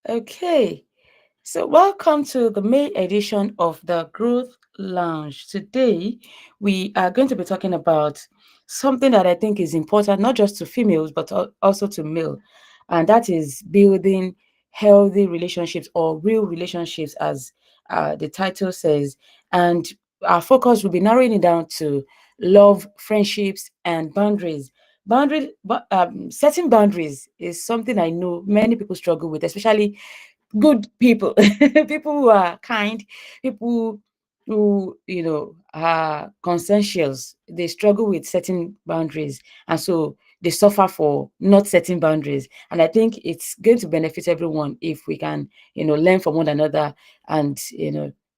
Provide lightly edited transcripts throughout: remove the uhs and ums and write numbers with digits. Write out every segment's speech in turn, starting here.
Okay, so welcome to the May edition of the Growth Lounge. Today, we are going to be talking about something that I think is important, not just to females, but also to male, and that is building healthy relationships or real relationships, as the title says. And our focus will be narrowing it down to love, friendships, and boundaries. Setting boundaries is something I know many people struggle with, especially good people, people who are kind, people who are conscientious. They struggle with setting boundaries, and so they suffer for not setting boundaries. And I think it's going to benefit everyone if we can learn from one another and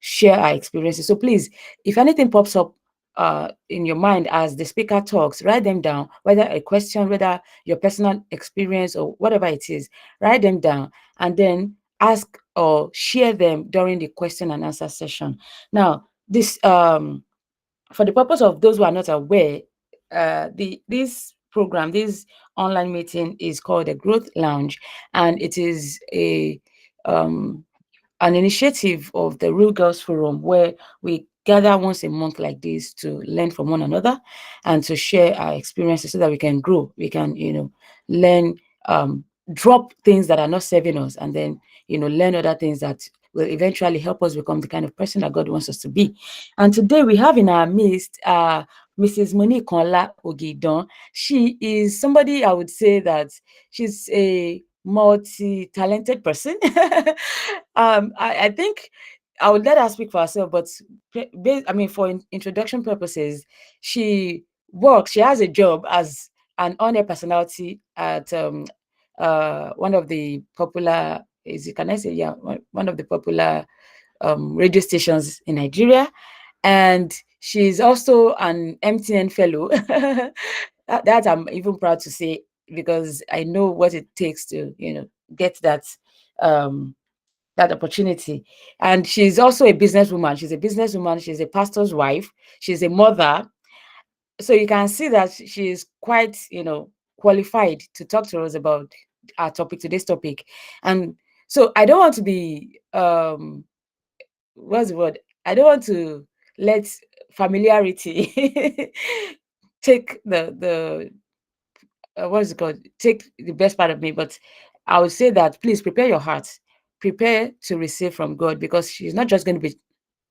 share our experiences. So please, if anything pops up in your mind as the speaker talks, write them down, whether a question, whether your personal experience, or whatever it is. Write them down and then ask or share them during the question and answer session. Now, this for the purpose of those who are not aware, this program, this online meeting is called the Growth Lounge, and it is a an initiative of the Real Girls Forum, where we gather once a month like this to learn from one another and to share our experiences so that we can grow. We can, learn, drop things that are not serving us, and then, learn other things that will eventually help us become the kind of person that God wants us to be. And today we have in our midst Mrs. Monique Konla Ogidon. She is somebody, I would say that she's a multi-talented person. I think I would let her speak for herself, but for introduction purposes, she has a job as an on-air personality at one of the popular, can I say, yeah, one of the popular radio stations in Nigeria. And she's also an MTN fellow. that I'm even proud to say, because I know what it takes to, get um, that opportunity. And she's also a businesswoman. She's a businesswoman. She's a pastor's wife. She's a mother. So you can see that she's quite, qualified to talk to us about our topic, today's topic. And so I don't want to be what's the word? I don't want to let familiarity take the what's it called? Take the best part of me. But I would say that please prepare your heart, prepare to receive from God, because she's not just going to be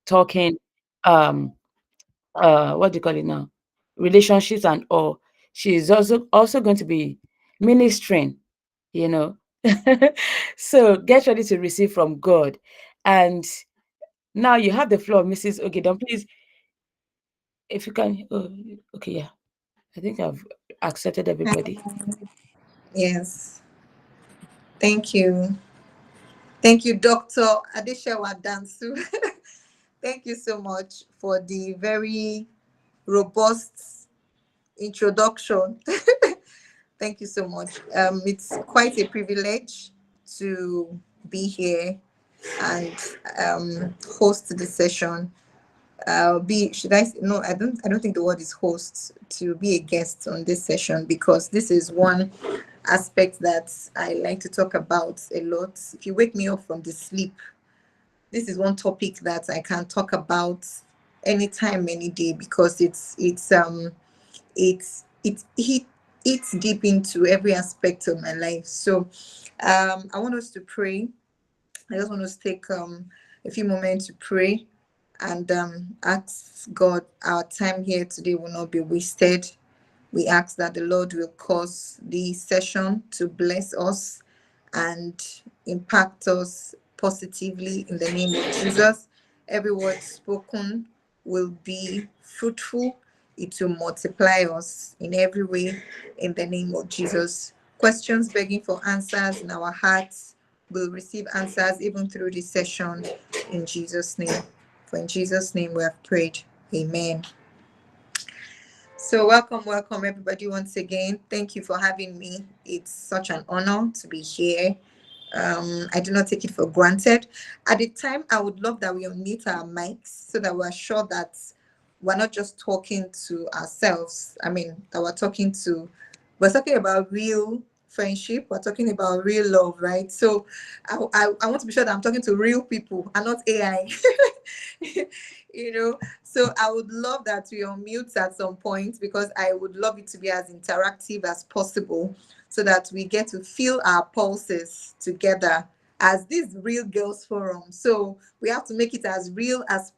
talking um what do you call it now? Relationships and all. She's also going to be ministering, you know. So get ready to receive from God. And now you have the floor, Mrs. Ogidon. Please, if you can. Oh, okay, yeah. I think I've accepted everybody. Yes. Thank you. Thank you, Dr. Adeshewa Dansu. Thank you so much for the very robust introduction. Thank you so much. It's quite a privilege to be here and host the session. Be should I no, I don't think the word is host, to be a guest on this session, because this is one aspect that I like to talk about a lot. If you wake me up from the sleep, this is one topic that I can talk about anytime, any day, because it's deep into every aspect of my life. So I want us to pray. I just want us to take a few moments to pray and ask God our time here today will not be wasted. We ask that the Lord will cause the session to bless us and impact us positively in the name of Jesus. Every word spoken will be fruitful. It will multiply us in every way in the name of Jesus. Questions begging for answers in our hearts will receive answers even through this session in Jesus' name. For in Jesus' name we have prayed. Amen. So welcome everybody once again. Thank you for having me. It's such an honor to be here. I do not take it for granted. At the time, I would love that we unmute our mics so that we're sure that we're not just talking to ourselves. I mean, that we're talking about real friendship. We're talking about real love, right? So I want to be sure that I'm talking to real people and not AI. So I would love that we unmute at some point, because I would love it to be as interactive as possible, so that we get to feel our pulses together as this real girls forum. So we have to make it as real as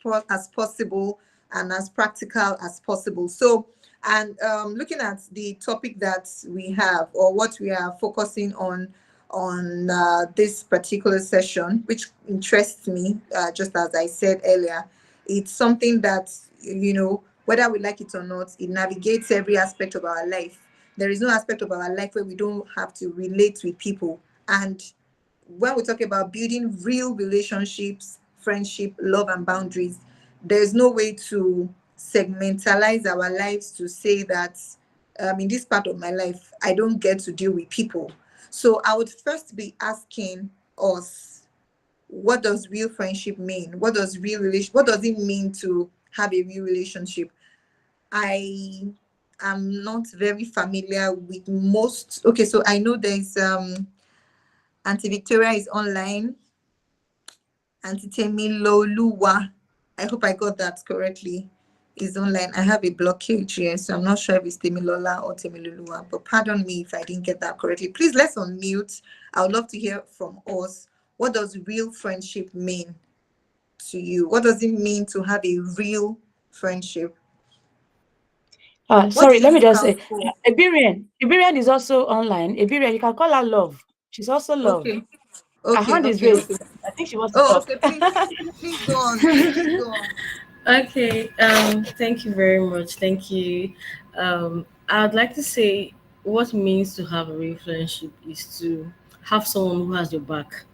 possible, and as practical as possible. So, and looking at the topic that we have, or what we are focusing on this particular session, which interests me, just as I said earlier, it's something that, whether we like it or not, it navigates every aspect of our life. There is no aspect of our life where we don't have to relate with people. And when we talk about building real relationships, friendship, love, and boundaries, there's no way to segmentalize our lives to say that, in this part of my life, I don't get to deal with people. So I would first be asking us, what does real friendship mean? What does it mean to have a real relationship? I am not very familiar with most. Okay, so I know there's Auntie Victoria is online. Auntie Temiloluwa, I hope I got that correctly, is online. I have a blockage here, so I'm not sure if it's Temilola or Temiloluwa, but pardon me if I didn't get that correctly. Please, let's unmute. I would love to hear from us. What does real friendship mean to you? What does it mean to have a real friendship? What do Sorry, you let me look just out say, for? Iberian is also online. Iberian, you can call her Love. She's also Love. Okay, Her okay, hand is okay, raised. okay. I think she wants to Oh, talk. okay, please go on. Please go on. Okay, thank you very much. Thank you. I'd like to say what it means to have a real friendship is to have someone who has your back.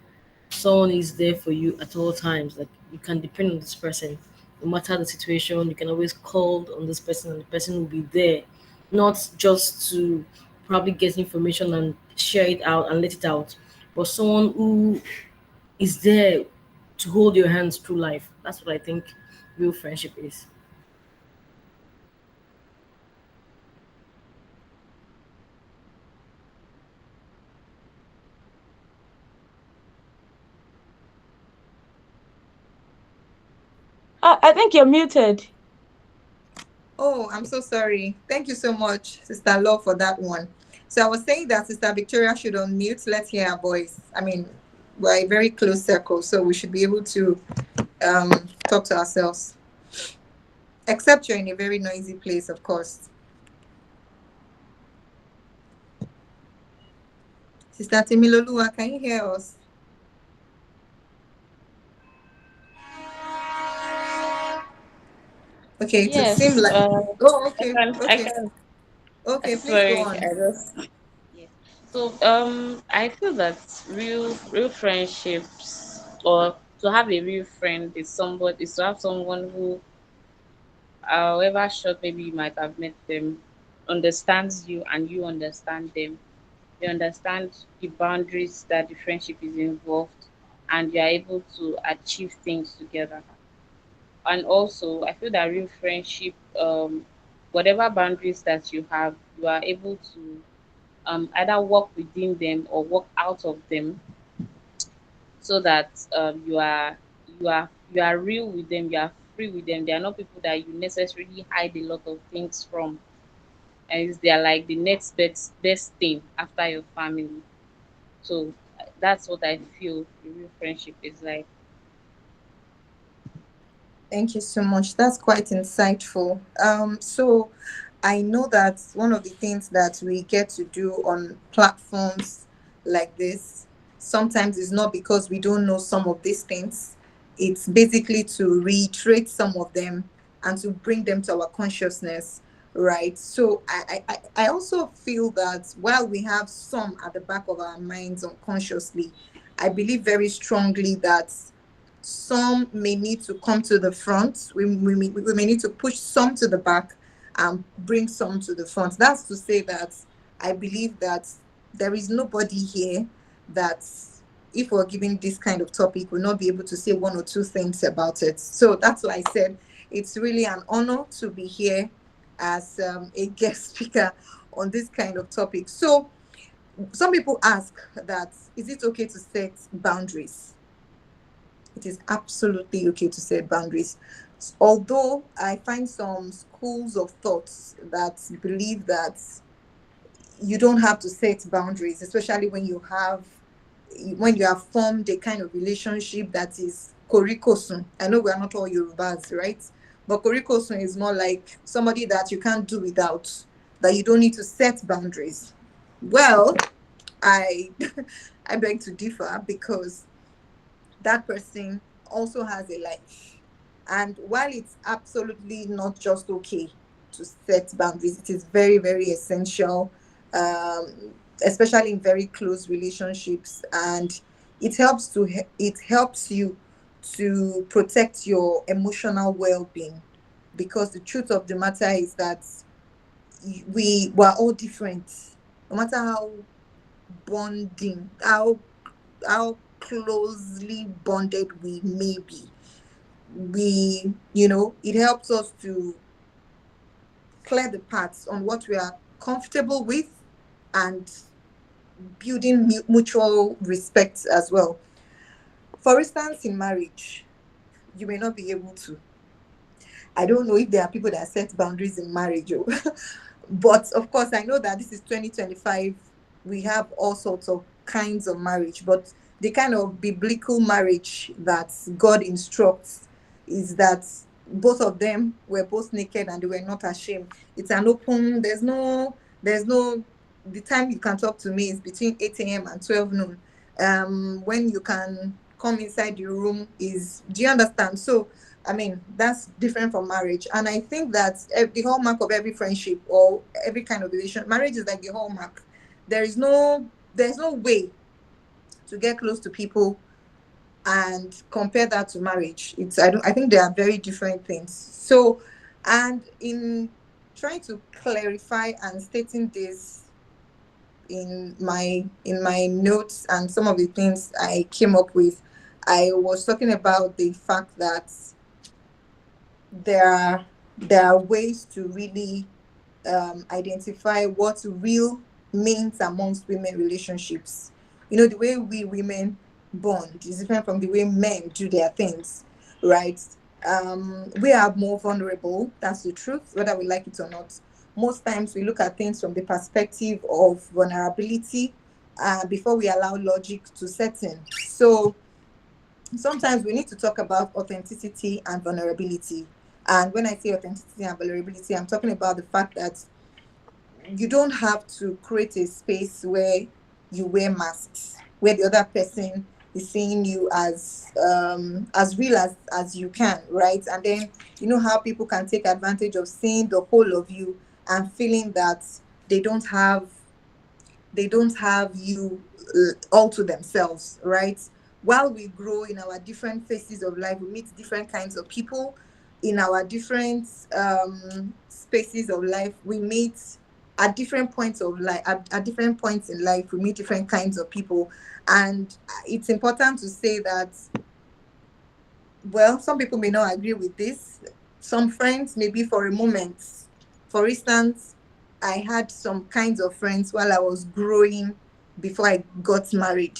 Someone is there for you at all times. Like you can depend on this person, no matter the situation. You can always call on this person, and the person will be there, not just to probably get information and share it out and let it out, but someone who is there to hold your hands through life. That's what I think real friendship is. I think you're muted. Oh, I'm so sorry. Thank you so much, Sister Law, for that one. So I was saying that Sister Victoria should unmute. Let's hear her voice. I mean, we're a very close circle, so we should be able to talk to ourselves. Except you're in a very noisy place, of course. Sister Timilolua, can you hear us? Okay, it would seem Yes, like. Oh, I okay, can, I okay, can. okay. Please go Sorry, on. I just yeah. So, I feel that real friendships, or to have a real friend, is to have someone who, however short maybe you might have met them, understands you and you understand them. They understand the boundaries that the friendship is involved, and you are able to achieve things together. And also, I feel that real friendship, whatever boundaries that you have, you are able to either walk within them or walk out of them, so that you are real with them, you are free with them. They are not people that you necessarily hide a lot of things from, and they are like the next best thing after your family. So that's what I feel a real friendship is like. Thank you so much. That's quite insightful. So I know that one of the things that we get to do on platforms like this sometimes is not because we don't know some of these things. It's basically to reiterate some of them and to bring them to our consciousness, right? So I also feel that while we have some at the back of our minds unconsciously, I believe very strongly that some may need to come to the front. We may need to push some to the back and bring some to the front. That's to say that I believe that there is nobody here that, if we're given this kind of topic, will not be able to say one or two things about it. So that's why I said it's really an honor to be here as a guest speaker on this kind of topic. So Some people ask that, is it okay to set boundaries? It is absolutely okay to set boundaries. Although I find some schools of thoughts that believe that you don't have to set boundaries, especially when you have formed a kind of relationship that is korikosun. I know we are not all Yorubas, right? But korikosun is more like somebody that you can't do without, that you don't need to set boundaries. Well, I I beg to differ, because that person also has a life. And while it's absolutely not just okay to set boundaries, it is very, very essential, especially in very close relationships. And it helps you to protect your emotional well-being, because the truth of the matter is that we were all different. No matter bonding, how closely bonded we may be, it helps us to clear the paths on what we are comfortable with, and building mutual respect as well. For instance, in marriage, you may not be able to. I don't know if there are people that set boundaries in marriage, oh. But of course, I know that this is 2025. We have all sorts of kinds of marriage, but the kind of biblical marriage that God instructs is that both of them were both naked and they were not ashamed. It's an open, the time you can talk to me is between 8 a.m. and 12 noon. When you can come inside your room is, do you understand? So I mean, that's different from marriage. And I think that the hallmark of every friendship or every kind of relation, marriage is like the hallmark. There's no way to get close to people and compare that to marriage. I think they are very different things. So, and in trying to clarify and stating this in my notes and some of the things I came up with, I was talking about the fact that there are there are ways to really identify what real means amongst women relationships. The way we women bond is different from the way men do their things, right? We are more vulnerable. That's the truth, whether we like it or not. Most times we look at things from the perspective of vulnerability, before we allow logic to set in. So sometimes we need to talk about authenticity and vulnerability. And when I say authenticity and vulnerability, I'm talking about the fact that you don't have to create a space where you wear masks, where the other person is seeing you as real as you can, right? And then you know how people can take advantage of seeing the whole of you and feeling that they don't have they don't have you all to themselves, right? While we grow in our different phases of life, we meet different kinds of people in our different spaces of life. We meet at different points of life, at different points in life, we meet different kinds of people. And it's important to say that, well, some people may not agree with this. Some friends, maybe for a moment. For instance, I had some kinds of friends while I was growing before I got married.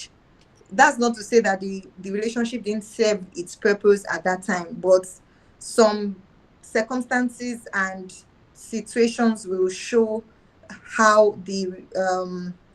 That's not to say that the relationship didn't serve its purpose at that time, but some circumstances and situations will show how the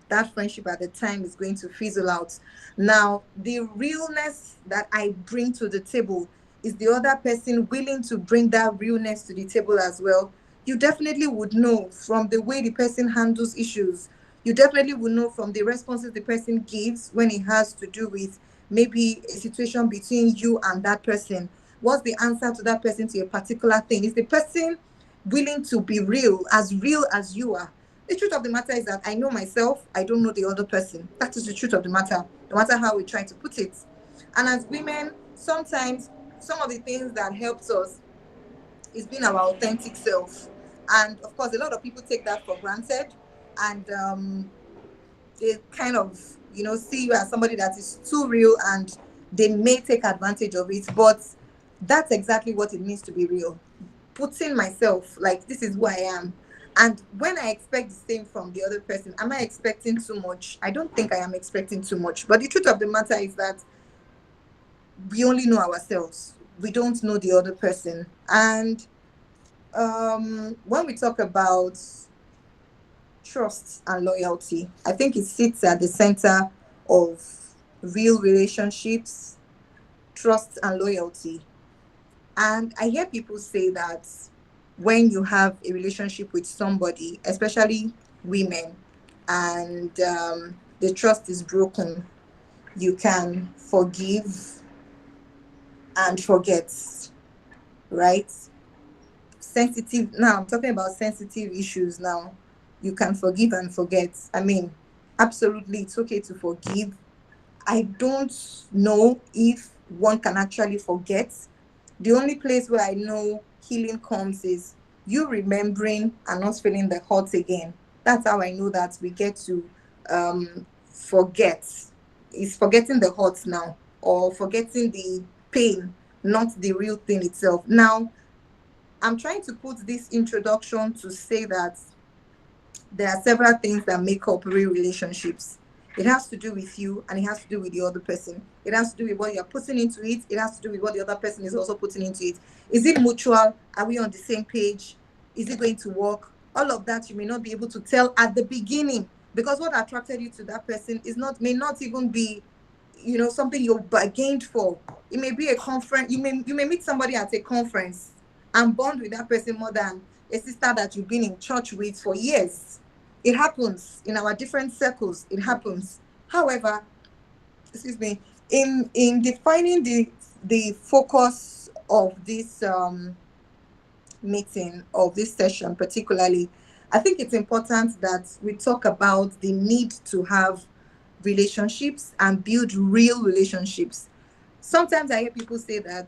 that friendship at the time is going to fizzle out. Now, the realness that I bring to the table, is the other person willing to bring that realness to the table as well? You definitely would know from the way the person handles issues. You definitely would know from the responses the person gives when it has to do with maybe a situation between you and that person. What's the answer to that person to a particular thing? Is the person willing to be real as you are? The truth of the matter is that I know myself, I don't know the other person. That is the truth of the matter, no matter how we try to put it. And as women, sometimes some of the things that helps us is being our authentic self. And of course, a lot of people take that for granted, and they kind of see you as somebody that is too real, and they may take advantage of it. But that's exactly what it means to be real. Putting myself, like, this is who I am, And when I expect the same from the other person, am I expecting too much? I don't think I am expecting too much. But the truth of the matter is that we only know ourselves. We don't know the other person. And when we talk about trust and loyalty, I think it sits at the center of real relationships, trust and loyalty. And I hear people say that when you have a relationship with somebody, especially women, and the trust is broken, you can forgive and forget, right? Sensitive, now I'm talking about sensitive issues now. You can forgive and forget. I mean, absolutely, it's okay to forgive. I don't know if one can actually forget. The only place where I know healing comes is you remembering and not feeling the hurt again. That's how I know that we get to forget. Is forgetting the hurt now, or forgetting the pain, not the real thing itself. Now, I'm trying to put this introduction to say that there are several things that make up real relationships. It has to do with you and it has to do with the other person. It has to do with what you're putting into it. It has to do with what the other person is also putting into it. Is it mutual? Are we on the same page? Is it going to work? All of that you may not be able to tell at the beginning, because what attracted you to that person is not, may not even be, something you bargained for. It may be a conference. You may meet somebody at a conference and bond with that person more than a sister that you've been in church with for years. It happens in our different circles. It happens. However, excuse me, in defining the focus of this meeting, of this session particularly, I think it's important that we talk about the need to have relationships and build real relationships. Sometimes I hear people say that,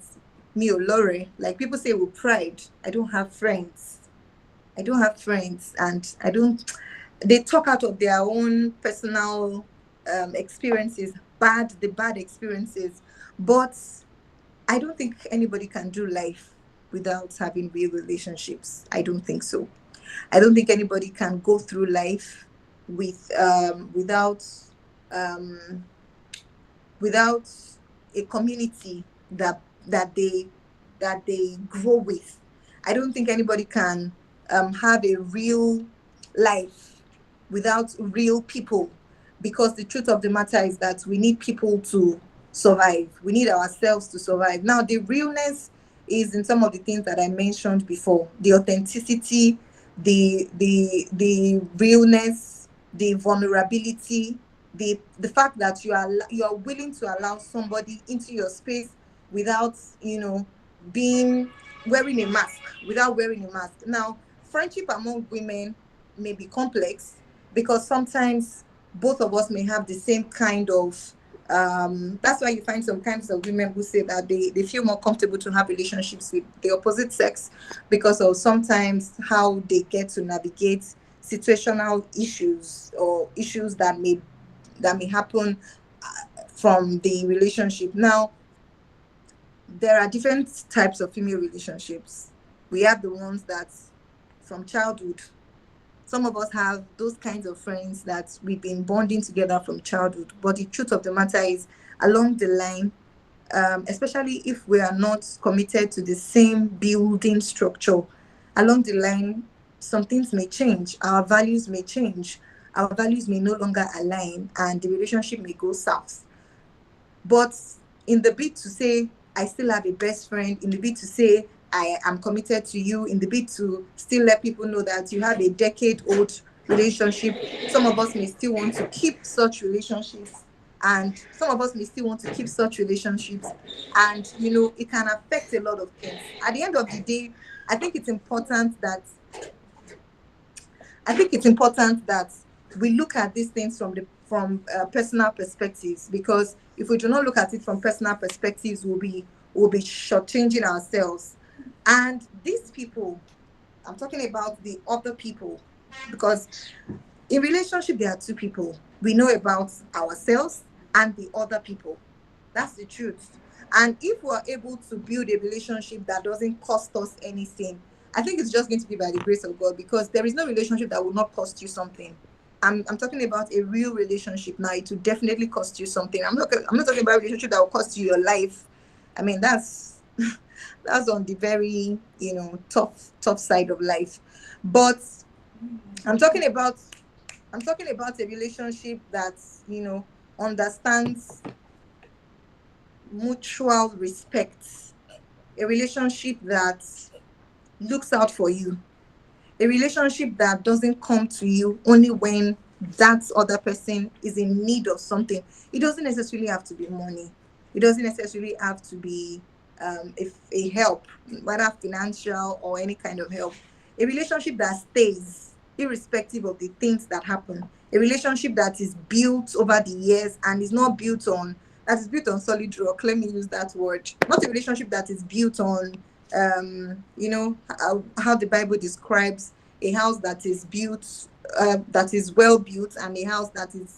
me or Lore, like people say with pride, I don't have friends. I don't have friends, and I don't. They talk out of their own personal experiences, the bad experiences. But I don't think anybody can do life without having real relationships. I don't think so. I don't think anybody can go through life without um, without a community that they grow with. I don't think anybody can have a real life without real people, because the truth of the matter is that we need people to survive. We need ourselves to survive. Now, the realness is in some of the things that I mentioned before: the authenticity, the realness, the vulnerability, the fact that you are willing to allow somebody into your space without being wearing a mask without wearing a mask. Now, friendship among women may be complex because sometimes both of us may have the same kind of that's why you find some kinds of women who say that they feel more comfortable to have relationships with the opposite sex because of sometimes how they get to navigate situational issues or issues that may happen from the relationship. Now, there are different types of female relationships. We have the ones that from childhood. Some of us have those kinds of friends that we've been bonding together from childhood. But the truth of the matter is, along the line, especially if we are not committed to the same building structure, along the line, some things may change. Our values may change. Our values may no longer align, and the relationship may go south. But in the bid to say, I still have a best friend, in the bid to say, I am committed to you, in the bid to still let people know that you have a decade old relationship, some of us may still want to keep such relationships. And some of us may still want to keep such relationships. And, it can affect a lot of things. At the end of the day, I think it's important that I think it's important that we look at these things from personal perspectives, because if we do not look at it from personal perspectives, we'll be shortchanging ourselves. And these people, I'm talking about the other people, because in relationship there are two people. We know about ourselves and the other people. That's the truth. And if we're able to build a relationship that doesn't cost us anything, I think it's just going to be by the grace of God, because there is no relationship that will not cost you something. I'm talking about a real relationship now. It will definitely cost you something. I'm not talking about a relationship that will cost you your life. I mean, that's that's on the very, tough side of life. But I'm talking about I'm talking about a relationship that, understands mutual respect, a relationship that looks out for you, a relationship that doesn't come to you only when that other person is in need of something. It doesn't necessarily have to be money. It doesn't necessarily have to be a help, whether financial or any kind of help. A relationship that stays irrespective of the things that happen. A relationship that is built over the years and is not built on that is built on solid rock. Let me use that word. Not a relationship that is built on how the Bible describes a house that is built, that is well built, and a house that's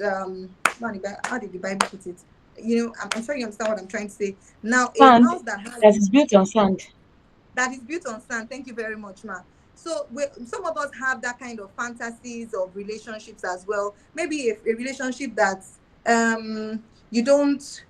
how did the Bible put it? I'm sure you understand what I'm trying to say. Now, a Sand house that has that is built on sand. that is built on sand. Thank you very much, ma. So some of us have that kind of fantasies of relationships as well. Maybe a relationship that you don't.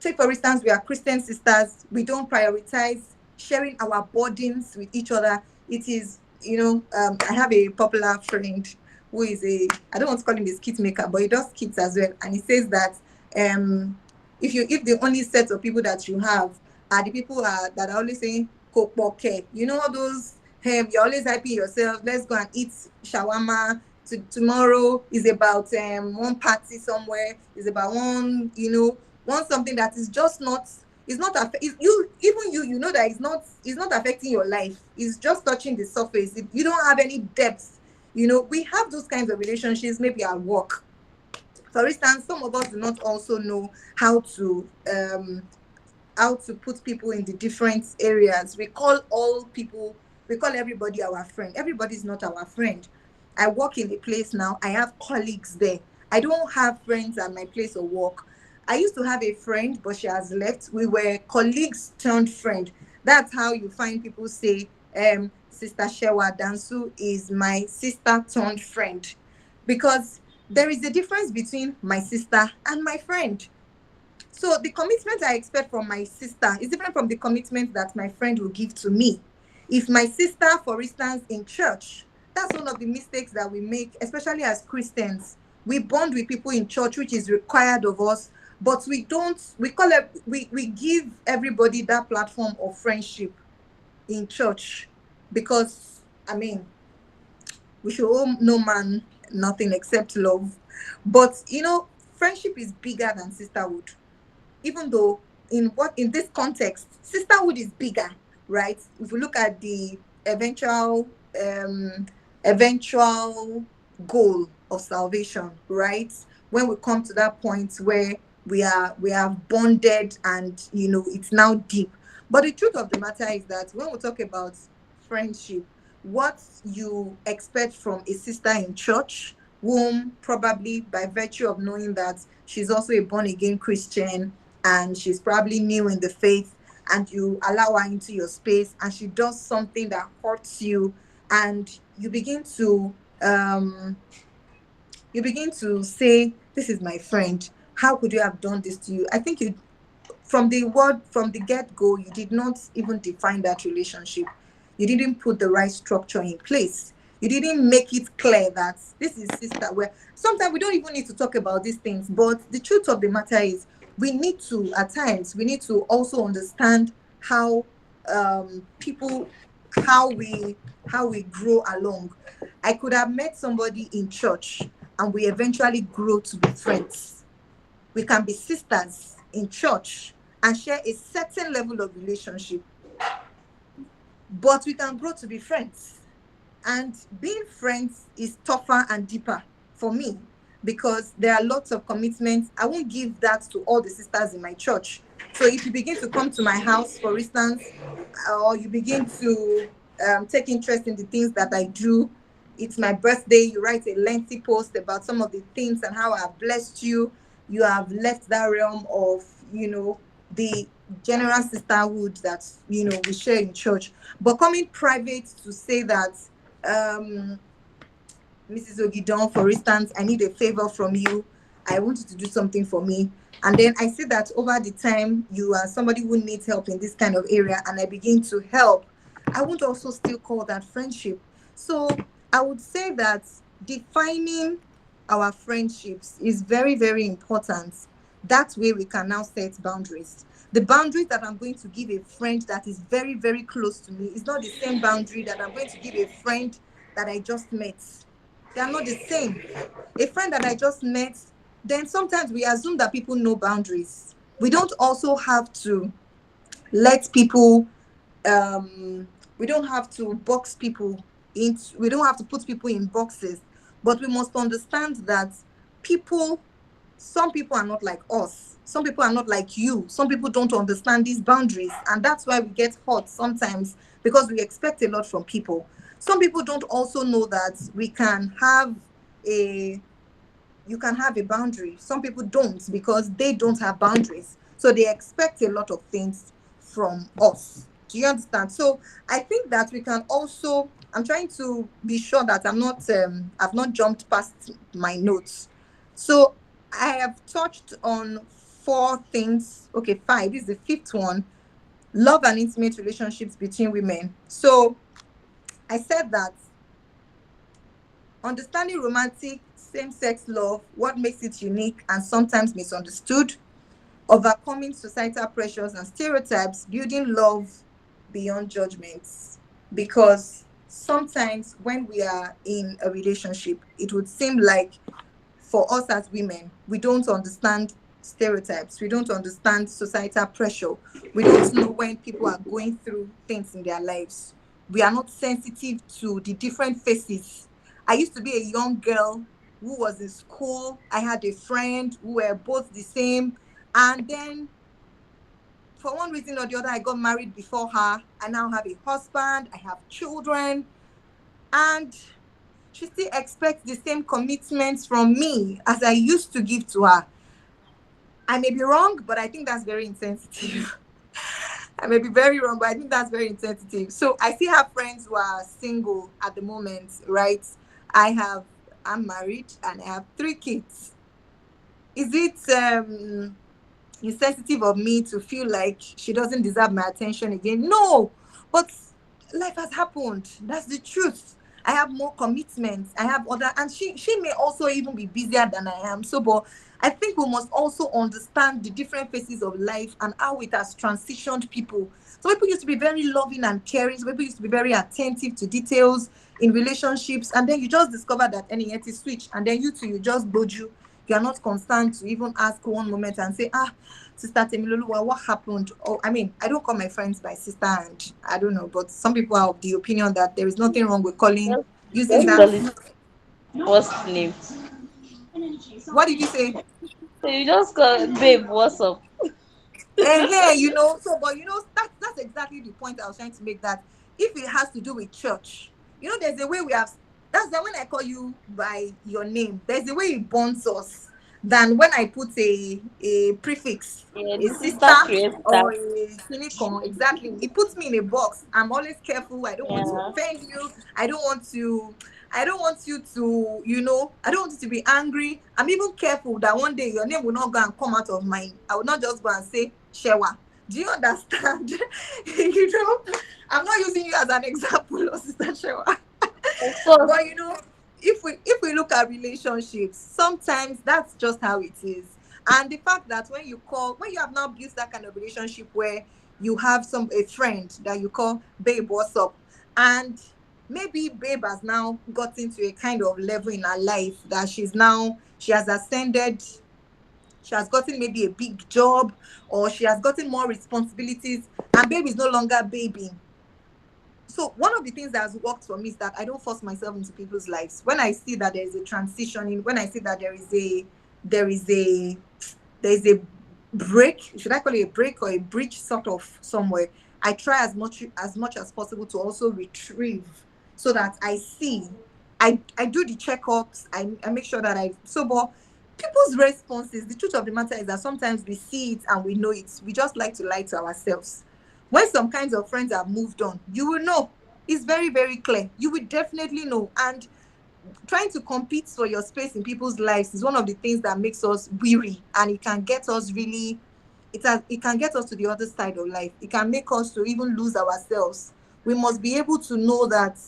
Take for instance, we are Christian sisters. We don't prioritize sharing our burdens with each other. It is, I have a popular friend who is I don't want to call him a skit maker, but he does skits as well. And he says that um, if the only set of people that you have are the people that are always saying kopoke, all those, hey, you're always hyping yourself. Let's go and eat shawarma. Tomorrow is about one party somewhere. Is about one, want something that is just not it's not it's you even you know that it's not affecting your life. It's just touching the surface. You don't have any depth. We have those kinds of relationships maybe at work. For instance, some of us do not also know how to put people in the different areas. We call everybody our friend. Everybody's not our friend. I work in a place now, I have colleagues there. I don't have friends at my place of work. I used to have a friend, but she has left. We were colleagues turned friend. That's how you find people say, Sister Shewa Dansu is my sister turned friend. Because there is a difference between my sister and my friend. So the commitment I expect from my sister is different from the commitment that my friend will give to me. If my sister, for instance, in church, that's one of the mistakes that we make, especially as Christians. We bond with people in church, which is required of us, but we don't, we call it, we give everybody that platform of friendship in church because, I mean, we should owe no man nothing except love. But, friendship is bigger than sisterhood, even though in this context sisterhood is bigger, right? If we look at the um eventual goal of salvation, right? When we come to that point where we have bonded and it's now deep. But the truth of the matter is that when we talk about friendship, what you expect from a sister in church, whom probably by virtue of knowing that she's also a born again Christian and she's probably new in the faith, and you allow her into your space and she does something that hurts you, and um you begin to say, this is my friend, how could you have done this to you? I think you from the get-go, you did not even define that relationship. You didn't put the right structure in place. You didn't make it clear that this is sister. Where sometimes we don't even need to talk about these things, but the truth of the matter is we need to also understand how people how we grow along. I could have met somebody in church and we eventually grow to be friends. We can be sisters in church and share a certain level of relationship, but we can grow to be friends. And being friends is tougher and deeper for me because there are lots of commitments. I won't give that to all the sisters in my church. So if you begin to come to my house, for instance, or you begin to take interest in the things that I do, it's my birthday, you write a lengthy post about some of the things and how I've blessed you, you have left that realm of, the general sisterhood that we share in church. But coming private to say that, um Mrs. Ogidon, for instance, I need a favor from you. I want you to do something for me. And then I see that over the time you are somebody who needs help in this kind of area, and I begin to help. I would also still call that friendship. So I would say that defining our friendships is very, very important. That way we can now set boundaries. The boundaries that I'm going to give a friend that is very, very close to me is not the same boundary that I'm going to give a friend that I just met. They are not the same. A friend that I just met, then sometimes we assume that people know boundaries. We don't also have to let people, we don't have to box people into, we don't have to put people in boxes, but we must understand that people, some people are not like us. Some people are not like you. Some people don't understand these boundaries. And that's why we get hurt sometimes, because we expect a lot from people. Some people don't also know that a you can have a boundary. Some people don't, because they don't have boundaries. So they expect a lot of things from us. Do you understand? So I think that we can also, I'm trying to be sure that I've not jumped past my notes. So I have touched on four things. Okay, five. This is the fifth one. Love and intimate relationships between women. So I said that understanding romantic same-sex love, what makes it unique and sometimes misunderstood, overcoming societal pressures and stereotypes, building love beyond judgments. Because sometimes when we are in a relationship, it would seem like, for us as women, we don't understand stereotypes. We don't understand societal pressure. We don't know when people are going through things in their lives. We are not sensitive to the different faces. I used to be a young girl who was in school. I had a friend who were both the same. And then, for one reason or the other, I got married before her. I now have a husband. I have children. And she still expects the same commitments from me as I used to give to her. I may be wrong, but I think that's very insensitive. I may be very wrong, but I think that's very insensitive. So I still have friends who are single at the moment, right? I have, I'm married and I have 3 kids. Is it insensitive of me to feel like she doesn't deserve my attention again? No, but life has happened. That's the truth. I have more commitments. I have other, and she may also even be busier than I am. So, but I think we must also understand the different phases of life and how it has transitioned people. So people used to be very loving and caring. So people used to be very attentive to details in relationships, and then you just discover that any yet is switch, and then you two, you just boju. You are not concerned to even ask one moment and say, Sister Temiloluwa, what happened? Oh, I mean, I don't call my friends my sister, and I don't know, but some people are of the opinion that there is nothing wrong with calling, Just, using just that. call it first name. What did you say? So you just call babe, what's up? So, but that's exactly the point I was trying to make, that if it has to do with church, there's a way we have, that's that when I call you by your name, there's a way it bonds us than when I put a prefix, Yeah, a the sister sister creates that. or a silicon. Exactly. It puts me in a box. I'm always careful. I don't want to Yeah. offend you. I don't want you to, I don't want you to be angry. I'm even careful that one day your name will not go and come out of mine. I will not just go and say Shewa. Do you understand? I'm not using you as an example, Sister Shewa. Of course. But if we look at relationships, sometimes that's just how it is. And the fact that when you have now built that kind of relationship where you have a friend that you call babe, what's up? And maybe babe has now gotten to a kind of level in her life that she has ascended, she has gotten maybe a big job, or she has gotten more responsibilities, and babe is no longer baby. So one of the things that has worked for me is that I don't force myself into people's lives. When I see that there is a transition in, when I see that there is a there is a break, should I call it a break or a breach sort of somewhere, I try as much as possible to also retrieve, so that I see, I do the checkups, I make sure that I, so, but people's responses, the truth of the matter is that sometimes we see it and we know it. We just like to lie to ourselves. When some kinds of friends have moved on, you will know. It's very, very clear. You will definitely know. And trying to compete for your space in people's lives is one of the things that makes us weary, and it can get us really, it can get us to the other side of life. It can make us to even lose ourselves. We must be able to know that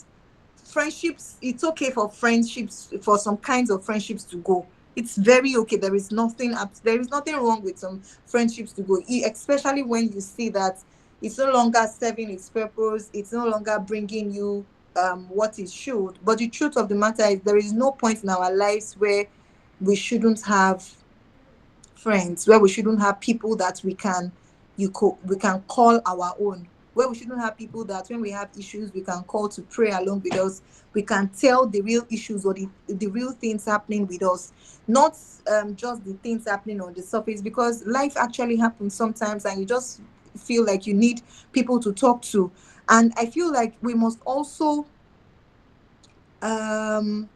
friendships, it's okay for friendships, for some kinds of friendships to go. It's very okay. There is nothing wrong with some friendships to go, especially when you see that it's no longer serving its purpose, it's no longer bringing you what it should. But the truth of the matter is there is no point in our lives where we shouldn't have friends, where we shouldn't have people that we can call our own, where we shouldn't have people that when we have issues we can call to pray along with us. We can tell the real issues, or the real things happening with us, not just the things happening on the surface, because life actually happens sometimes and you just feel like you need people to talk to. And I feel like we must also um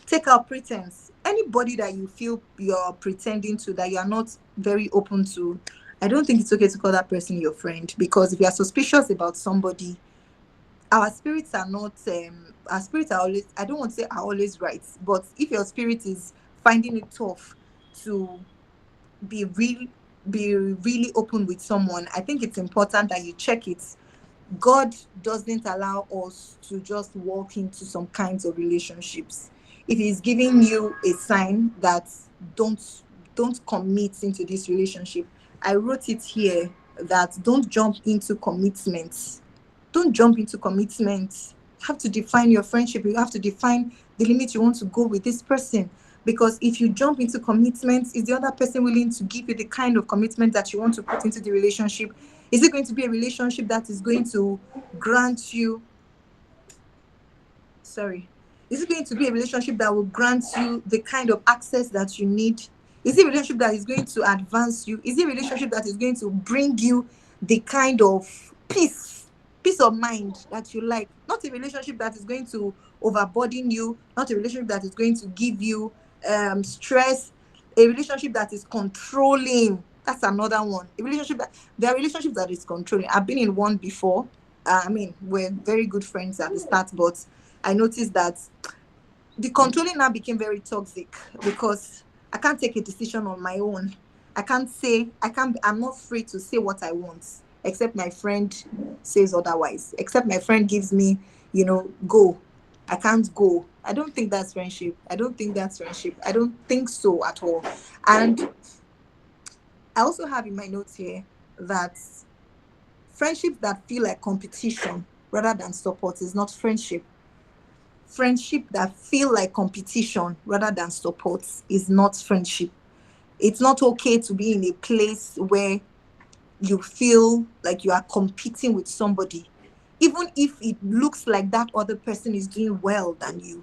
take out pretense. Anybody that you feel you're pretending to, that you're not very open to, I don't think it's okay to call that person your friend. Because if you are suspicious about somebody, our spirits are not our spirits are always, I don't want to say are always right, but if your spirit is finding it tough to be real be really open with someone, I think it's important that you check it. God doesn't allow us to just walk into some kinds of relationships. If He's giving you a sign that don't don't commit into this relationship, I wrote it here that don't jump into commitment. Don't jump into commitment. You have to define your friendship. You have to define the limit you want to go with this person. Because if you jump into commitment, is the other person willing to give you the kind of commitment that you want to put into the relationship? Is it going to be a relationship that is going to grant you, sorry, is it going to be a relationship that will grant you the kind of access that you need? Is it a relationship that is going to advance you? Is it a relationship that is going to bring you the kind of peace of mind that you like? Not a relationship that is going to overburden you, not a relationship that is going to give you stress, a relationship that is controlling. That's another one. A relationship that, there are relationships that is controlling. I've been in one before. I mean, we're very good friends at the start, but I noticed that the controlling now became very toxic, because I can't take a decision on my own. I'm not free to say what I want, except my friend says otherwise, except my friend gives me, go. I can't go. I don't think that's friendship. I don't think that's friendship. I don't think so at all. And I also have in my notes here that friendships that feel like competition rather than support is not friendship. Friendship that feel like competition rather than support is not friendship. It's not okay to be in a place where you feel like you are competing with somebody, even if it looks like that other person is doing well than you.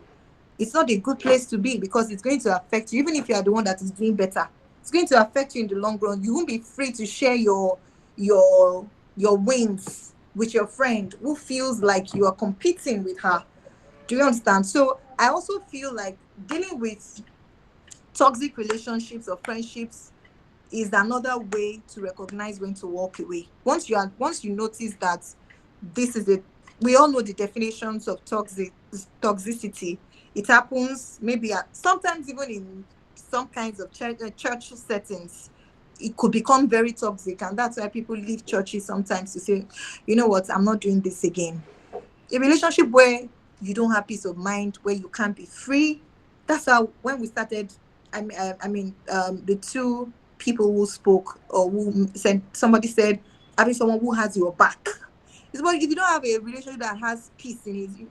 It's not a good place to be, because it's going to affect you. Even if you are the one that is doing better, it's going to affect you in the long run. You won't be free to share your your wins with your friend who feels like you are competing with her. Do you understand? So I also feel like dealing with toxic relationships or friendships is another way to recognize when to walk away. Once you notice that this is it, we all know the definitions of toxicity. It happens maybe sometimes even in some kinds of church settings. It could become very toxic, and that's why people leave churches sometimes to say, you know what, I'm not doing this again. A relationship where you don't have peace of mind, where you can't be free. That's how, when we started, the two people who spoke, or who said, somebody said, having someone who has your back. It's, well, if you don't have a relationship that has peace in it,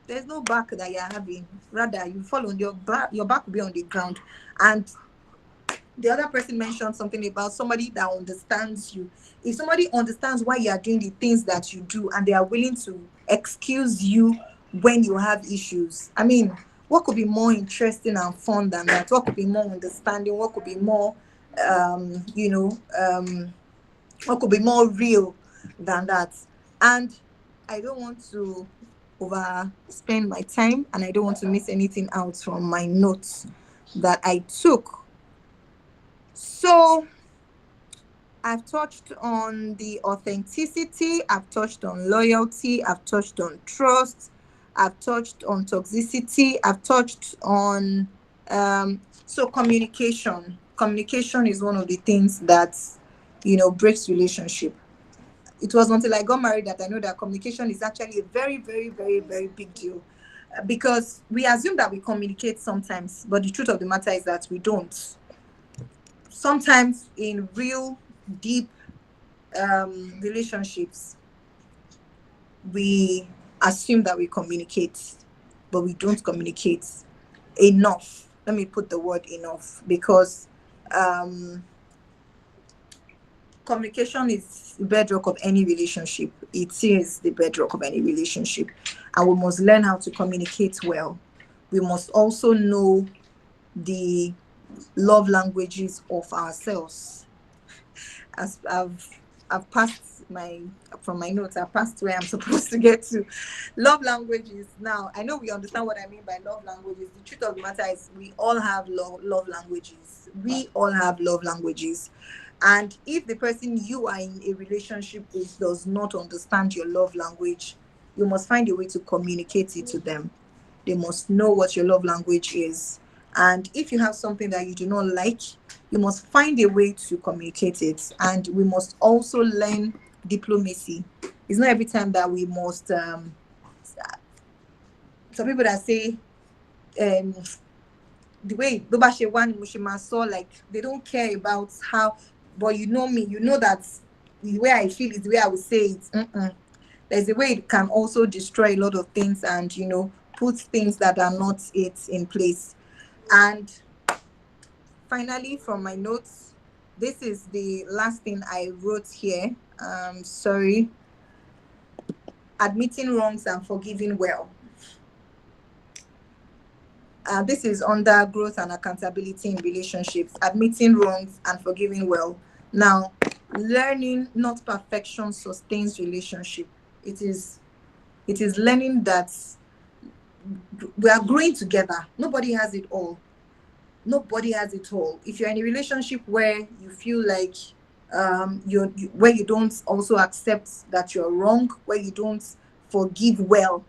there's no back that you're having. Rather, you fall on your back will be on the ground. And the other person mentioned something about somebody that understands you. If somebody understands why you are doing the things that you do, and they are willing to excuse you when you have issues, I mean, what could be more interesting and fun than that? What could be more understanding? What could be more, um, you know, um, what could be more real than that? And I don't want to overspend my time, and I don't want to miss anything out from my notes that I took. So I've touched on the authenticity, I've touched on loyalty, I've touched on trust, I've touched on toxicity, I've touched on so communication. Communication is one of the things that breaks relationship. It was until I got married that I know that communication is actually a very, very, very, very big deal. Because we assume that we communicate sometimes, but the truth of the matter is that we don't. Sometimes in real deep relationships, we assume that we communicate, but we don't communicate enough. Let me put the word enough, because um, communication is the bedrock of any relationship. It is the bedrock of any relationship, and we must learn how to communicate well. We must also know the love languages of ourselves. As I've passed my from my notes, I've passed where I'm supposed to get to. Love languages. Now I know we understand what I mean by love languages. The truth of the matter is we all have love languages. We all have love languages. And if the person you are in a relationship with does not understand your love language, you must find a way to communicate it to them. They must know what your love language is. And if you have something that you do not like, you must find a way to communicate it. And we must also learn diplomacy. It's not every time that we must some people that say um the way Dobashe one Mushima saw, like they don't care about how, but you know me, you know that the way I feel is the way I would say it. There's a way it can also destroy a lot of things, and put things that are not it in place. And finally, from my notes, this is the last thing I wrote here. Sorry. Admitting wrongs and forgiving well. This is under growth and accountability in relationships. Admitting wrongs and forgiving well. Now, learning not perfection sustains relationship. It is learning that we are growing together. Nobody has it all. Nobody has it all. If you're in a relationship where you feel like where you don't also accept that you're wrong, where you don't forgive well.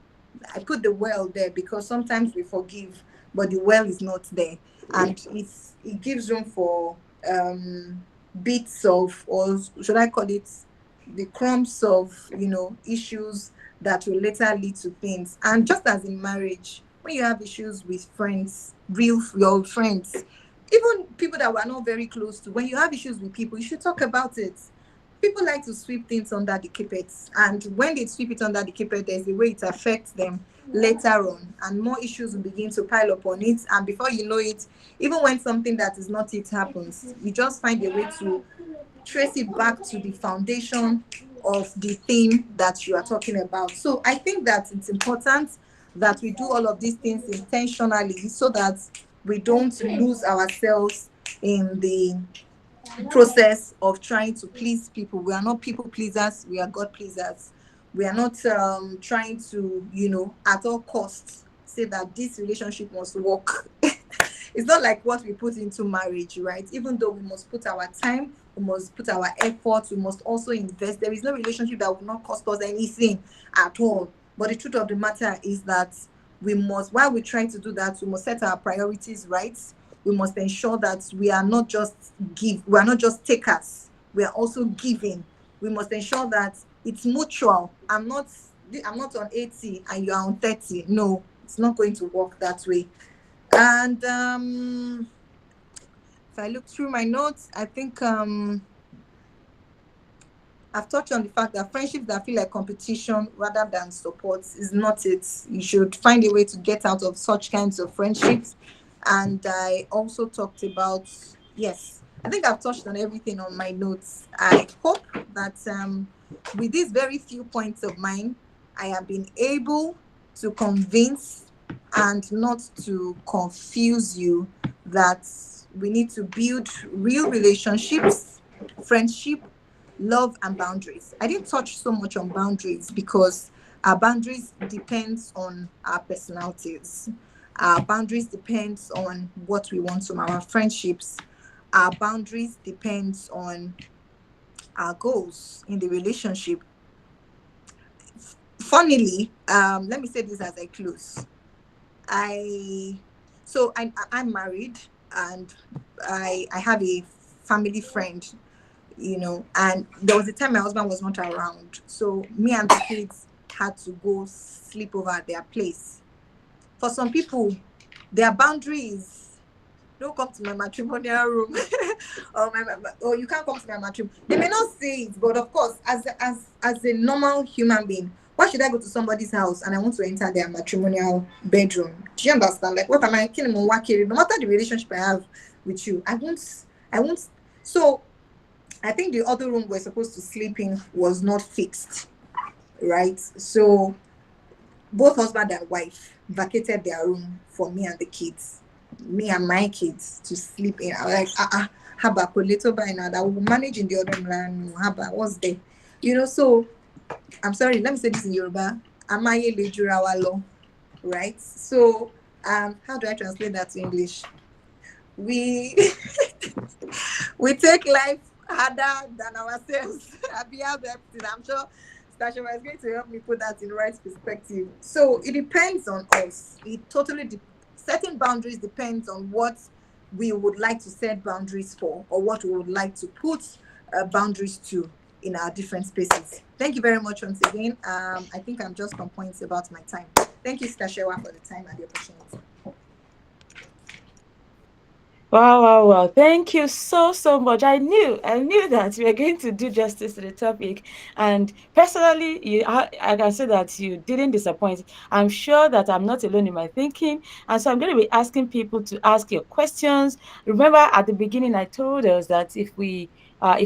I put the well there because sometimes we forgive, but the well is not there, and it gives room for bits of, or should I call it, the crumbs of issues that will later lead to things. And just as in marriage, when you have issues with friends, your friends, even people that we're not very close to, when you have issues with people, you should talk about it. People like to sweep things under the carpet, and when they sweep it under the carpet, there's a way it affects them later on, and more issues will begin to pile up on it. And before you know it, even when something that is not it happens, you just find a way to trace it back to the foundation of the thing that you are talking about. So I think that it's important that we do all of these things intentionally, so that we don't lose ourselves in the process of trying to please people. We are not people pleasers, we are God pleasers. We are not trying to, at all costs say that this relationship must work. It's not like what we put into marriage, right? Even though we must put our time, we must put our effort, we must also invest. There is no relationship that will not cost us anything at all. But the truth of the matter is that while we try to do that, we must set our priorities right. We must ensure that we are not just takers, we are also giving. We must ensure that it's mutual. I'm not on 80 and you are on 30. No, it's not going to work that way. And if I look through my notes, I think I've touched on the fact that friendships that feel like competition rather than support is not it. You should find a way to get out of such kinds of friendships. And I also talked about, yes, I think I've touched on everything on my notes. I hope that with these very few points of mine, I have been able to convince and not to confuse you that we need to build real relationships, friendship, love, and boundaries. I didn't touch so much on boundaries because our boundaries depends on our personalities. Our boundaries depends on what we want from our friendships. our boundaries depends on our goals in the relationship. Funnily, let me say this as I close. I I'm married, and I have a family friend, and there was a time my husband was not around, so me and the kids had to go sleep over at their place. For some people, their boundaries: don't come to my matrimonial room, or you can't come to my matrimonial. They may not say it, but of course, as a normal human being, why should I go to somebody's house and I want to enter their matrimonial bedroom? Do you understand? Like, what am I killing? No matter the relationship I have with you, I won't. So I think the other room we're supposed to sleep in was not fixed, right? So both husband and wife vacated their room for me and the kids, me and my kids to sleep in. I was like, haba, little by now that we will manage in the other room. Haba, what's there? So I'm sorry, let me say this in Yoruba. Amaye le jura wa lo, right? So how do I translate that to English? We we take life harder than ourselves. I'm sure Stasha is going to help me put that in the right perspective. So it depends on us. It totally setting boundaries depends on what we would like to set boundaries for, or what we would like to put boundaries to in our different spaces. Thank you very much once again. I think I'm just on points about my time. Thank you, Stashewa, for the time and the opportunity. Wow, wow, wow. Thank you so, so much. I knew that you were going to do justice to the topic. And personally, I can say that you didn't disappoint. I'm sure that I'm not alone in my thinking. And so I'm going to be asking people to ask your questions. Remember, at the beginning, I told us that if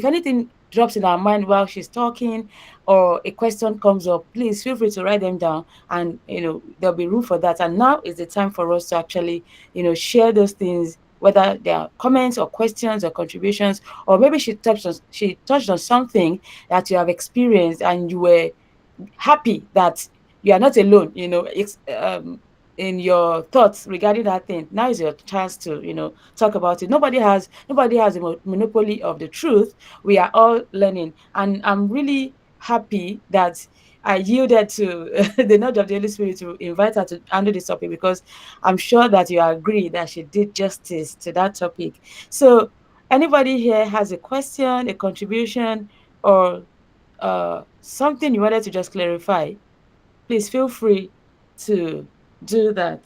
anything drops in our mind while she's talking, or a question comes up, please feel free to write them down, and there'll be room for that. And now is the time for us to actually share those things, whether they are comments or questions or contributions, or maybe she touched on something that you have experienced and you were happy that you are not alone, in your thoughts regarding that thing. Now is your chance to, talk about it. Nobody has a monopoly of the truth. We are all learning. And I'm really happy that I yielded to the nudge of the Holy Spirit to invite her to handle this topic, because I'm sure that you agree that she did justice to that topic. So, anybody here has a question, a contribution, or something you wanted to just clarify, please feel free to do that.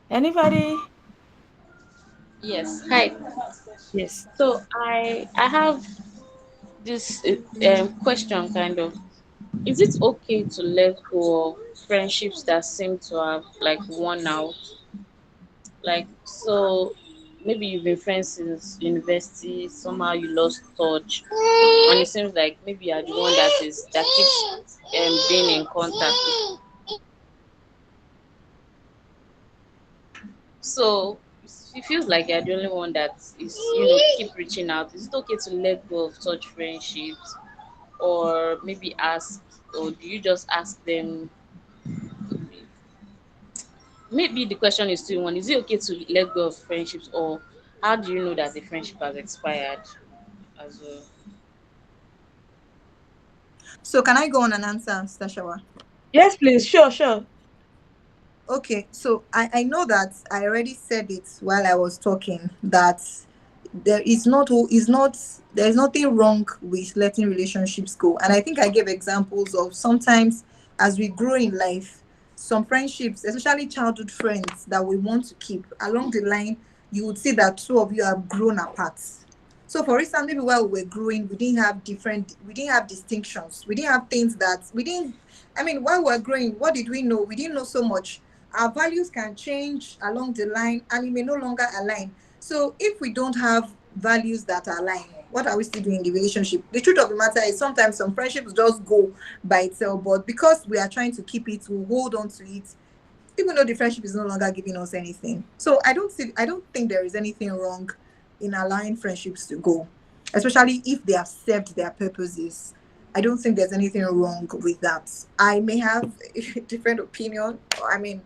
Anybody? Yes. Hi. Yes. So I have this question kind of. Is it okay to let go of friendships that seem to have like worn out? Like, so maybe you've been friends since university, somehow you lost touch, and it seems like maybe you're the one that keeps being in contact. So it feels like you're the only one that is, keep reaching out. Is it okay to let go of such friendships, or maybe ask, or do you just ask them? Maybe the question is to one: is it okay to let go of friendships, or how do you know that the friendship has expired as well? So can I go on and answer, Stashawa? Yes, please. Sure, sure. Okay, so I know that I already said it while I was talking, that there is nothing wrong with letting relationships go. And I think I gave examples of sometimes as we grow in life, some friendships, especially childhood friends that we want to keep, along the line, you would see that two of you have grown apart. So for instance, maybe while we were growing, we didn't have distinctions. We didn't have things that we didn't, I mean, while we were growing, what did we know? We didn't know so much. Our values can change along the line and it may no longer align. So if we don't have values that align, what are we still doing in the relationship? The truth of the matter is sometimes some friendships just go by itself, but because we are trying to keep it, we hold on to it, even though the friendship is no longer giving us anything. So I don't think there is anything wrong in allowing friendships to go, especially if they have served their purposes. I don't think there's anything wrong with that. I may have a different opinion. I mean,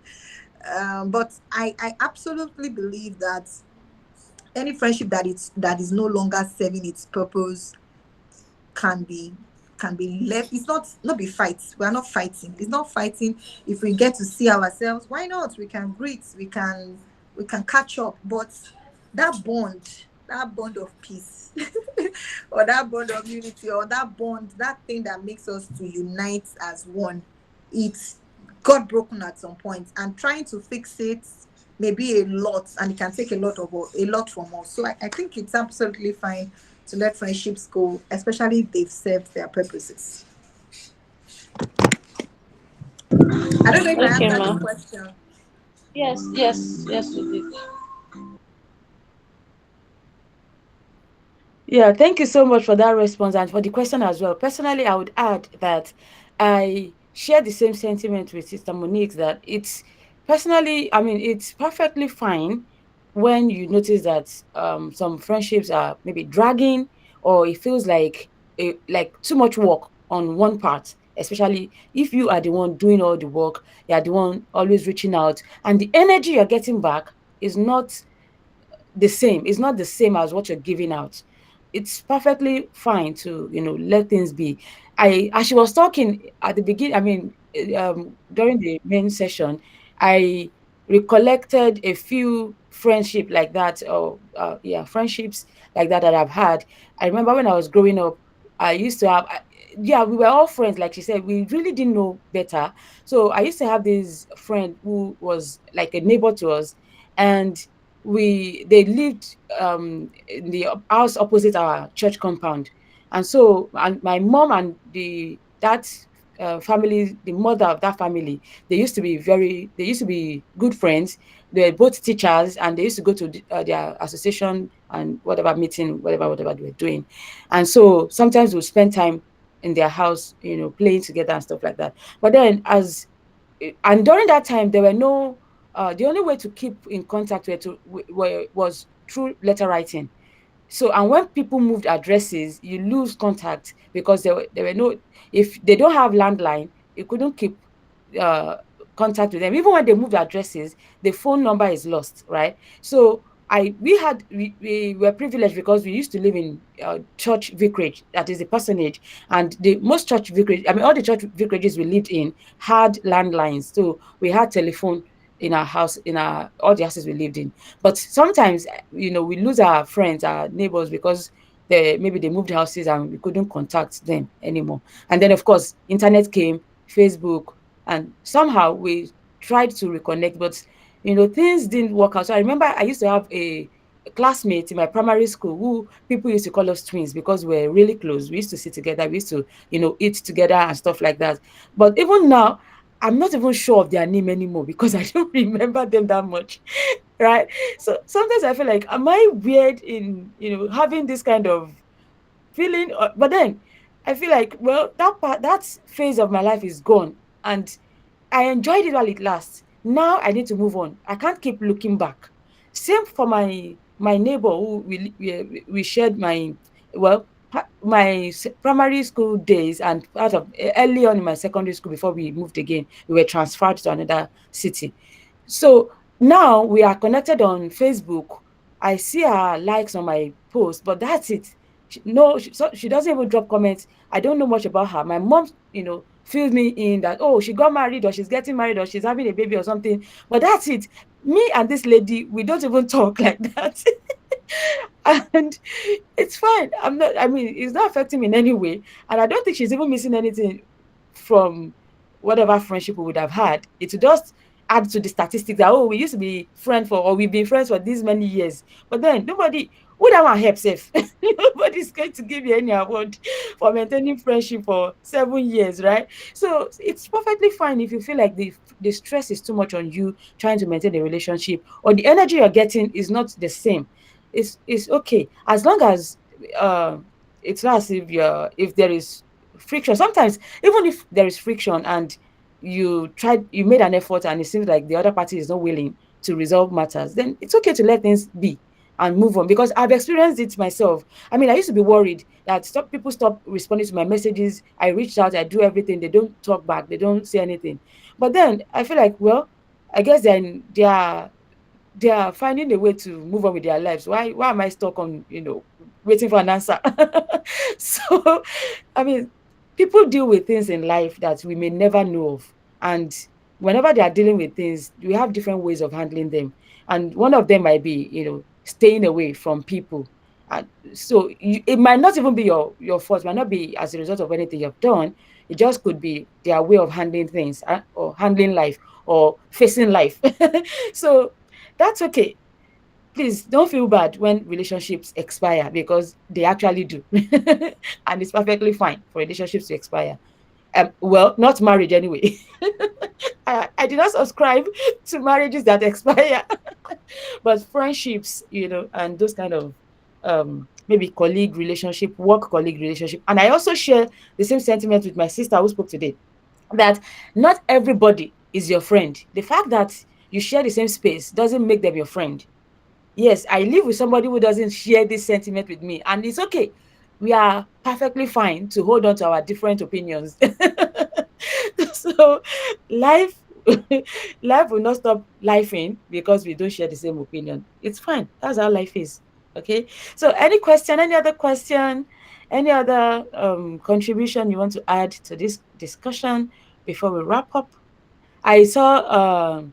But I absolutely believe that any friendship that is no longer serving its purpose can be left. It's not be fights. We are not fighting. It's not fighting. If we get to see ourselves, why not? We can greet, we can catch up. But that bond of peace, or that bond of unity, or that bond, that thing that makes us to unite as one, it's got broken at some point, and trying to fix it may be a lot, and it can take a lot from us. So I think it's absolutely fine to let friendships go, especially if they've served their purposes. I don't know if I Okay, answered the ma. question. Yes, yes, yes, you did. Yeah, thank you so much for that response and for the question as well. Personally, I would add that I share the same sentiment with Sister Monique that it's personally, I mean, it's perfectly fine when you notice that some friendships are maybe dragging, or it feels like too much work on one part, especially if you are the one doing all the work, you are the one always reaching out, and the energy you're getting back is not the same. It's not the same as what you're giving out. It's perfectly fine to, let things be. As she was talking at the beginning, I mean, during the main session, I recollected a few friendship like that, or yeah, friendships like that I've had. I remember when I was growing up, I used to have, yeah, we were all friends. Like she said, we really didn't know better. So I used to have this friend who was like a neighbor to us, and they lived in the house opposite our church compound. And so, and my mom and the that family, the mother of that family, they used to be good friends. They were both teachers, and they used to go to their association and whatever meeting, whatever they were doing. And so sometimes we'll spend time in their house, playing together and stuff like that. But then and during that time, there were no the only way to keep in contact was through letter writing. So, and when people moved addresses, you lose contact, because there were no, if they don't have landline, you couldn't keep uh contact with them. Even when they moved addresses, the phone number is lost, right? So we were privileged because we used to live in church vicarage, that is the personage. And the most church vicarage, I mean, all the church vicarages we lived in had landlines, so we had telephone in our house, in our all the houses we lived in. But sometimes, we lose our friends, our neighbors, because maybe they moved houses and we couldn't contact them anymore. And then, of course, internet came, Facebook, and somehow we tried to reconnect, but things didn't work out. So I remember I used to have a classmate in my primary school who people used to call us twins because we're really close. We used to sit together, we used to, eat together and stuff like that. But even now, I'm not even sure of their name anymore because I don't remember them that much. Right? So sometimes I feel like, am I weird in, having this kind of feeling? But then I feel like, well, that phase of my life is gone, and I enjoyed it while it lasts. Now I need to move on. I can't keep looking back. Same for my neighbor who we shared well primary school days, and part of early on in my secondary school before we moved again. We were transferred to another city. So now we are connected on Facebook. I see her likes on my post, but that's it. No, so she doesn't even drop comments. I don't know much about her. My mom, filled me in that, oh, she got married, or she's getting married, or she's having a baby or something. But that's it. Me and this lady, we don't even talk like that. And it's fine. I mean, it's not affecting me in any way. And I don't think she's even missing anything from whatever friendship we would have had. It would just add to the statistics that, oh, we used to be friends for, or we've been friends for these many years. But then nobody would that one help safe. Nobody's going to give you any award for maintaining friendship for 7 years, right? So it's perfectly fine if you feel like the stress is too much on you trying to maintain a relationship, or the energy you're getting is not the same. It's okay, as long as uh it's not as if there is friction. Sometimes, even if there is friction and you made an effort and it seems like the other party is not willing to resolve matters, then it's okay to let things be and move on, because I've experienced it myself. I mean, I used to be worried that people stop responding to my messages. I reached out, I do everything, they don't talk back, they don't say anything. But then I feel like, well, I guess they are finding a way to move on with their lives. Why am I stuck on, waiting for an answer? So, I mean, people deal with things in life that we may never know of. And whenever they are dealing with things, we have different ways of handling them. And one of them might be, staying away from people. And so it might not even be your fault, it might not be as a result of anything you've done. It just could be their way of handling things, or handling life, or facing life. So that's okay. Please don't feel bad when relationships expire, because they actually do. And it's perfectly fine for relationships to expire. Well, not marriage anyway. I did not subscribe to marriages that expire, but friendships, and those kind of maybe colleague relationship, work colleague relationship. And I also share the same sentiment with my sister who spoke today, that not everybody is your friend. The fact that you share the same space doesn't make them your friend. Yes, I live with somebody who doesn't share this sentiment with me, and it's okay. We are perfectly fine to hold on to our different opinions. So life life will not stop lifing because we don't share the same opinion. It's fine. That's how life is. Okay. So any question, any other question, any other contribution you want to add to this discussion before we wrap up? I saw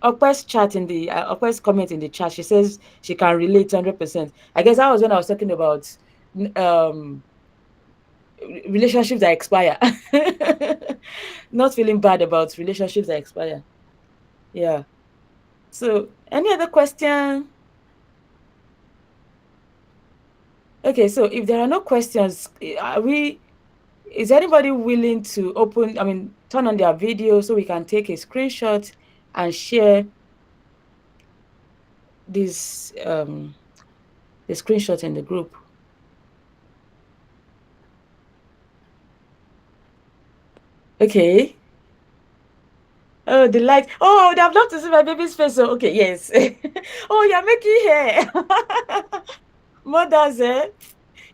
Okwe's chat in the Okwe's comment in the chat. She says she can relate 100%. I guess that was when I was talking about um relationships that expire. Not feeling bad about relationships that expire. Yeah. So any other question? Okay, so if there are no questions, is anybody willing to turn on their video so we can take a screenshot and share this the screenshot in the group? Okay. Oh, the light. Oh, I would have loved to see my baby's face. So, okay, yes. Oh, you're making hair. Mothers, eh?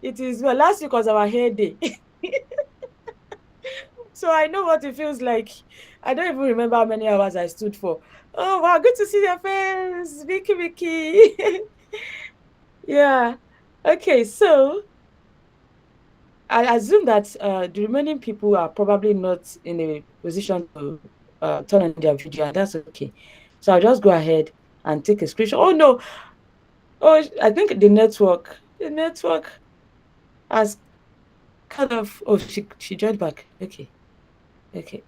It is, well, last week was our hair day. So I know what it feels like. I don't even remember how many hours I stood for. Oh, wow, good to see your face, Vicky, Vicky. Yeah. Okay, so I assume that the remaining people are probably not in a position to turn on their video, and that's okay. So I'll just go ahead and take a screenshot. Oh no! Oh, I think the network has kind of. Oh, she joined back. Okay, okay,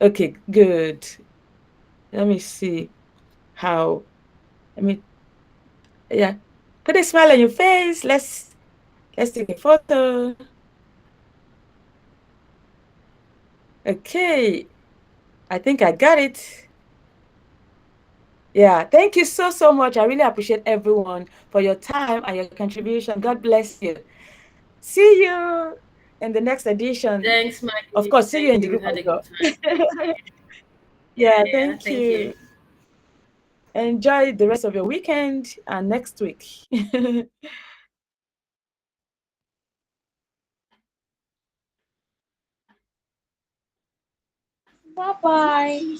okay. Good. Let me see how. Let me. Yeah. Put a smile on your face. Let's take a photo. Okay. I think I got it. Yeah, thank you so much. I really appreciate everyone for your time and your contribution. God bless you. See you in the next edition. Thanks, Of Maggie. course, see you Thank in the you. We group had as a good well. time. Yeah, Yeah, thank thank you. you. Enjoy the rest of your weekend and next week. Bye bye.